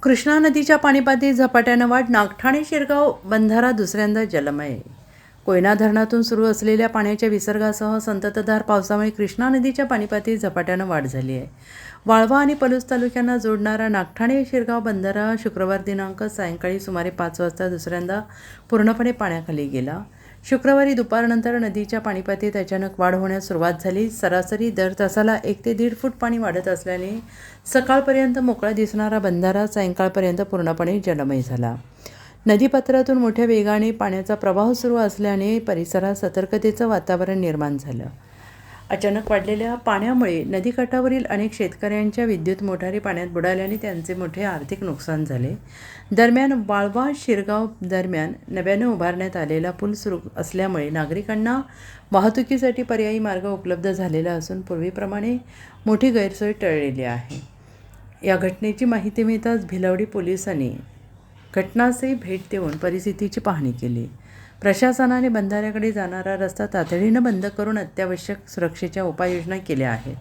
कृष्णा नदीच्या पाणीपातळीत झपाट्यानं वाढ, नागठाणे शिरगाव बंधारा दुसऱ्यांदा जलमय. कोयना धरणातून सुरू असलेल्या पाण्याच्या विसर्गासह संततधार पावसामुळे कृष्णा नदीच्या पाणीपातळीत झपाट्यानं वाढ झाली आहे. वाळवा आणि पलूस तालुक्यांना जोडणारा नागठाणे शिरगाव बंधारा शुक्रवार दिनांक सायंकाळी सुमारे 5 वाजता दुसऱ्यांदा पूर्णपणे पाण्याखाली गेला. शुक्रवारी दुपारनंतर नदीच्या पाणीपातळीत अचानक वाढ होण्यास सुरुवात झाली. सरासरी दर तासाला 1 ते 1.5 फूट पाणी वाढत असल्याने सकाळपर्यंत मोकळा दिसणारा बंधारा सायंकाळपर्यंत पूर्णपणे जलमय झाला. नदीपात्रातून मोठ्या वेगाने पाण्याचा प्रवाह सुरू असल्याने परिसरात सतर्कतेचं वातावरण निर्माण झालं. अचानक वाढलेल्या पाण्यामुळे नदीकाठावरील अनेक शेतकऱ्यांच्या विद्युत मोटारी पाण्यात बुडाल्याने त्यांचे मोठे आर्थिक नुकसान झाले. दरम्यान वाळवा शिरगाव दरम्यान नव्यानं उभारण्यात आलेला पूल सुरू असल्यामुळे नागरिकांना वाहतुकीसाठी पर्यायी मार्ग उपलब्ध झालेला असून पूर्वीप्रमाणे मोठी गैरसोय टळलेली आहे. या घटनेची माहिती मिळताच भिलवडी पोलिसांनी घटनास्थळी भेट देऊन परिस्थितीची पाहणी केली. प्रशासनाने बंधाऱ्याकडे जाणारा रस्ता तातडीनं बंद करून अत्यावश्यक सुरक्षेच्या उपाययोजना केल्या आहेत.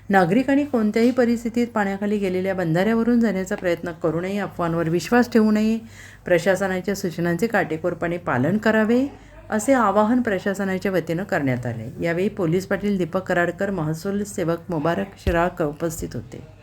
नागरिकांनी कोणत्याही परिस्थितीत पाण्याखाली गेलेल्या बंधाऱ्यावरून जाण्याचा प्रयत्न करू नये, अफवांवर विश्वास ठेवू नये, प्रशासनाच्या सूचनांचे काटेकोरपणे पालन करावे असे आवाहन प्रशासनाच्या वतीनं करण्यात आले. यावेळी पोलीस पाटील दीपक कराडकर, महसूल सेवक मुबारक शिराळकर उपस्थित होते.